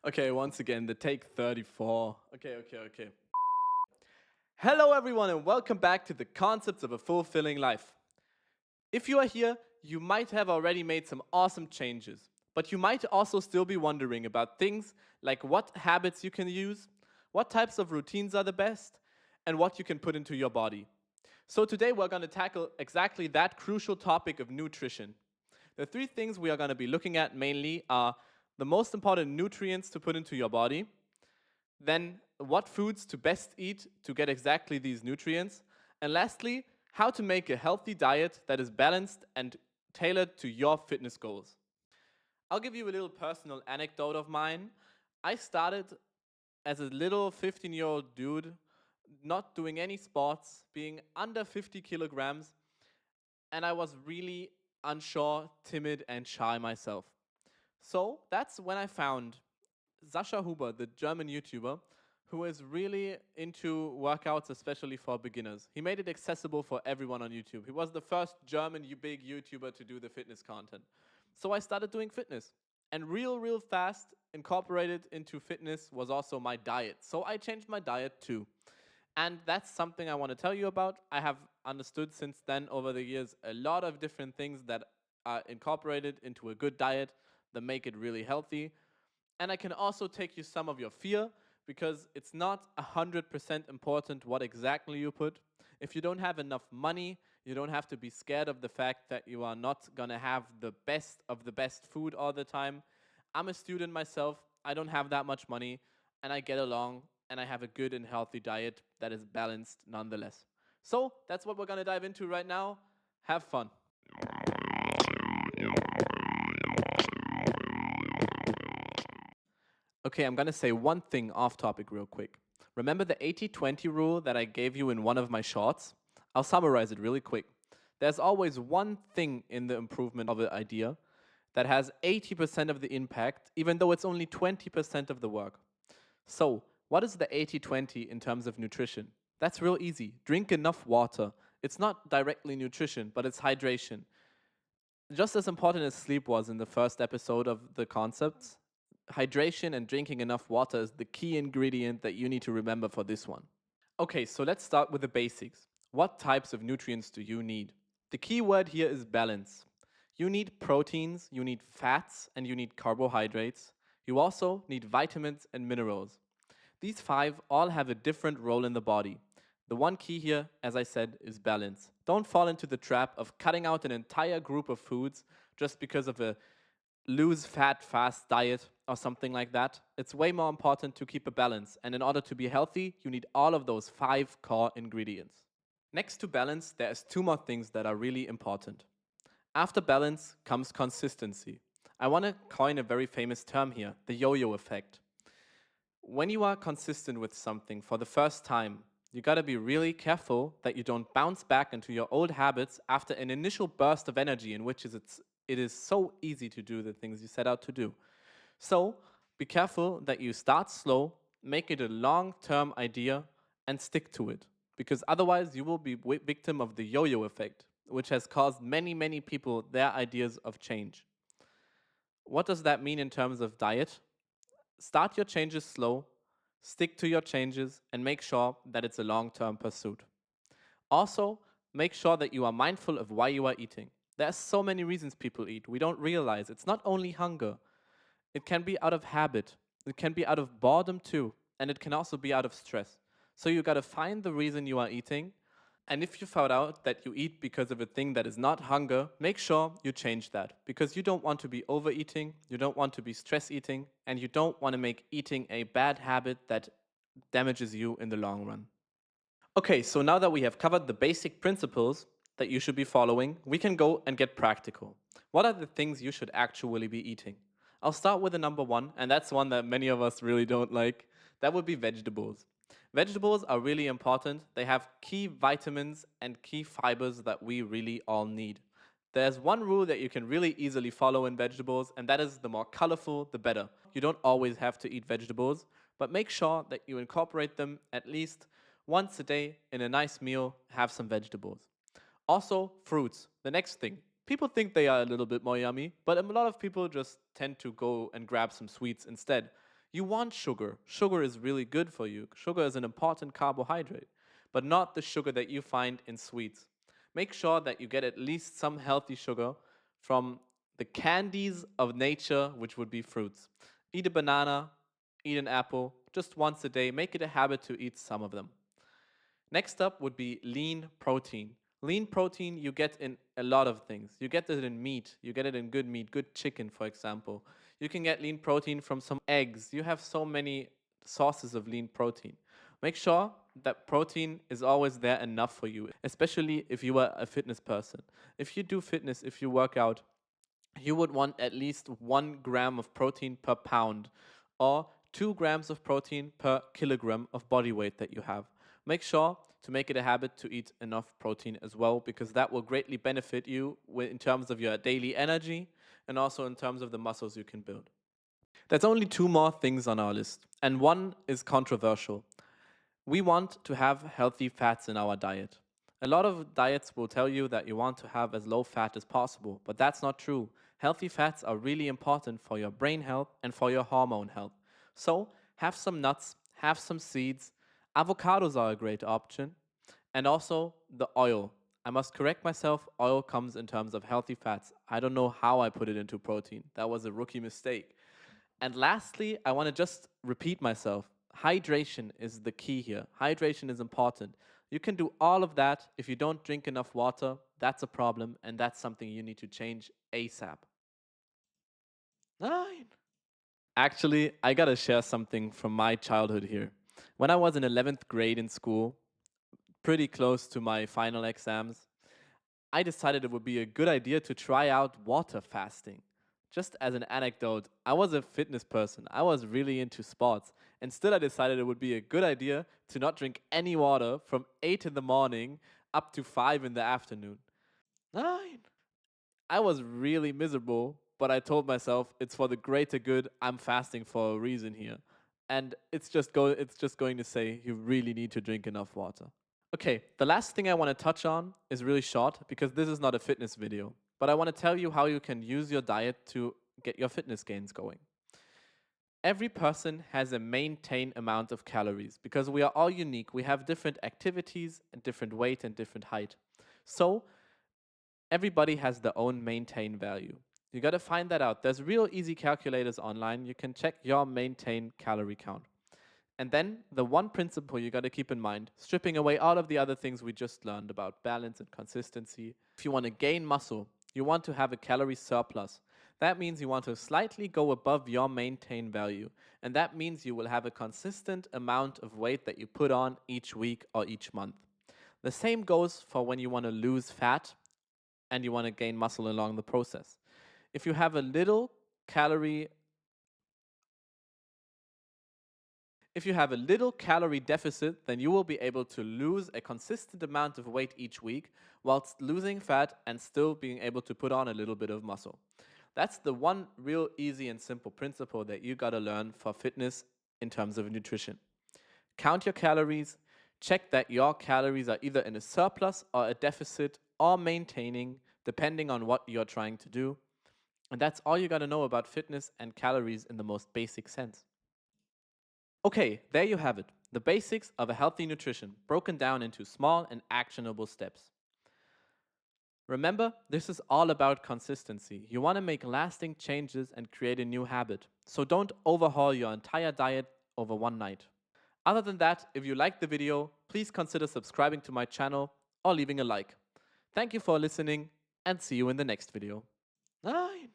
Okay, once again, the take 34. Okay. Hello, everyone, and welcome back to the Concepts of a Fulfilling Life. If you are here, you might have already made some awesome changes, but you might also still be wondering about things like what habits you can use, what types of routines are the best, and what you can put into your body. So, today we're going to tackle exactly that crucial topic of nutrition. The three things we are going to be looking at mainly are the most important nutrients to put into your body, then what foods to best eat to get exactly these nutrients, and lastly, how to make a healthy diet that is balanced and tailored to your fitness goals. I'll give you a little personal anecdote of mine. I started as a little 15-year-old dude, not doing any sports, being under 50 kilograms, and I was really unsure, timid, and shy myself. So that's when I found Sascha Huber, the German YouTuber, who is really into workouts, especially for beginners. He made it accessible for everyone on YouTube. He was the first German big YouTuber to do the fitness content. So I started doing fitness. And real fast, incorporated into fitness was also my diet. So I changed my diet too. And that's something I want to tell you about. I have understood since then over the years a lot of different things that are incorporated into a good diet that make it really healthy. And I can also take you some of your fear because it's not 100% important what exactly you put. If you don't have enough money, you don't have to be scared of the fact that you are not going to have the best of the best food all the time. I'm a student myself, I don't have that much money, and I get along and I have a good and healthy diet that is balanced nonetheless. So that's what we're going to dive into right now. Have fun. Okay, I'm going to say one thing off topic real quick. Remember the 80-20 rule that I gave you in one of my shorts? I'll summarize it really quick. There's always one thing in the improvement of an idea that has 80% of the impact, even though it's only 20% of the work. So, what is the 80-20 in terms of nutrition? That's real easy. Drink enough water. It's not directly nutrition, but it's hydration. Just as important as sleep was in the first episode of the concepts, hydration and drinking enough water is the key ingredient that you need to remember for this one. Okay, so let's start with the basics. What types of nutrients do you need? The key word here is balance. You need proteins, you need fats, and you need carbohydrates. You also need vitamins and minerals. These five all have a different role in the body. The one key here, as I said, is balance. Don't fall into the trap of cutting out an entire group of foods just because of a lose fat fast diet or something like that. It's way more important to keep a balance. And in order to be healthy, you need all of those five core ingredients. Next to balance, there's two more things that are really important. After balance comes consistency. I want to coin a very famous term here, the yo-yo effect. When you are consistent with something for the first time, you gotta be really careful that you don't bounce back into your old habits after an initial burst of energy in which it is so easy to do the things you set out to do. So be careful that you start slow, make it a long-term idea, and stick to it. Because otherwise you will be victim of the yo-yo effect, which has caused many people their ideas of change. What does that mean in terms of diet? Start your changes slow, stick to your changes, and make sure that it's a long term pursuit. Also, make sure that you are mindful of why you are eating. There are so many reasons people eat. We don't realize it's not only hunger, it can be out of habit, it can be out of boredom too, and it can also be out of stress. So you gotta find the reason you are eating, and if you found out that you eat because of a thing that is not hunger, make sure you change that. Because you don't want to be overeating, you don't want to be stress eating, and you don't want to make eating a bad habit that damages you in the long run. Okay, so now that we have covered the basic principles that you should be following, we can go and get practical. What are the things you should actually be eating? I'll start with the number one, and that's one that many of us really don't like. That would be vegetables. Vegetables are really important. They have key vitamins and key fibers that we really all need. There's one rule that you can really easily follow in vegetables, and that is the more colorful, the better. You don't always have to eat vegetables, but make sure that you incorporate them at least once a day in a nice meal, have some vegetables. Also, fruits. The next thing. People think they are a little bit more yummy, but a lot of people just tend to go and grab some sweets instead. You want sugar. Sugar is really good for you. Sugar is an important carbohydrate, but not the sugar that you find in sweets. Make sure that you get at least some healthy sugar from the candies of nature, which would be fruits. Eat a banana, eat an apple, just once a day. Make it a habit to eat some of them. Next up would be lean protein. Lean protein you get in a lot of things. You get it in meat. You get it in good meat, good chicken, for example. You can get lean protein from some eggs. You have so many sources of lean protein. Make sure that protein is always there enough for you, especially if you are a fitness person. If you do fitness, if you work out, you would want at least 1 gram of protein per pound or 2 grams of protein per kilogram of body weight that you have. Make sure to make it a habit to eat enough protein as well, because that will greatly benefit you in terms of your daily energy and also in terms of the muscles you can build. There's only 2 more things on our list, and one is controversial. We want to have healthy fats in our diet. A lot of diets will tell you that you want to have as low fat as possible, but that's not true. Healthy fats are really important for your brain health and for your hormone health. So, have some nuts, have some seeds. Avocados are a great option. And also the oil. I must correct myself, oil comes in terms of healthy fats. I don't know how I put it into protein. That was a rookie mistake. And lastly, I want to just repeat myself. Hydration is the key here. Hydration is important. You can do all of that. If you don't drink enough water, that's a problem, and that's something you need to change ASAP. 9. Actually, I gotta share something from my childhood here. When I was in 11th grade in school, pretty close to my final exams, I decided it would be a good idea to try out water fasting. Just as an anecdote, I was a fitness person. I was really into sports. And still, I decided it would be a good idea to not drink any water from 8 in the morning up to 5 in the afternoon. 9. I was really miserable, but I told myself it's for the greater good. I'm fasting for a reason here. And it's just going to say you really need to drink enough water. Okay, the last thing I want to touch on is really short because this is not a fitness video, but I want to tell you how you can use your diet to get your fitness gains going. Every person has a maintained amount of calories because we are all unique. We have different activities and different weight and different height. So everybody has their own maintained value. You got to find that out. There's real easy calculators online. You can check your maintained calorie count. And then the one principle you got to keep in mind, stripping away all of the other things we just learned about balance and consistency. If you want to gain muscle, you want to have a calorie surplus. That means you want to slightly go above your maintained value. And that means you will have a consistent amount of weight that you put on each week or each month. The same goes for when you want to lose fat and you want to gain muscle along the process. If you have a little calorie deficit, then you will be able to lose a consistent amount of weight each week whilst losing fat and still being able to put on a little bit of muscle. That's the one real easy and simple principle that you gotta learn for fitness in terms of nutrition. Count your calories, check that your calories are either in a surplus or a deficit or maintaining, depending on what you're trying to do. And that's all you gotta know about fitness and calories in the most basic sense. Okay, there you have it. The basics of a healthy nutrition, broken down into small and actionable steps. Remember, this is all about consistency. You want to make lasting changes and create a new habit. So don't overhaul your entire diet over one night. Other than that, if you liked the video, please consider subscribing to my channel or leaving a like. Thank you for listening and see you in the next video. 9.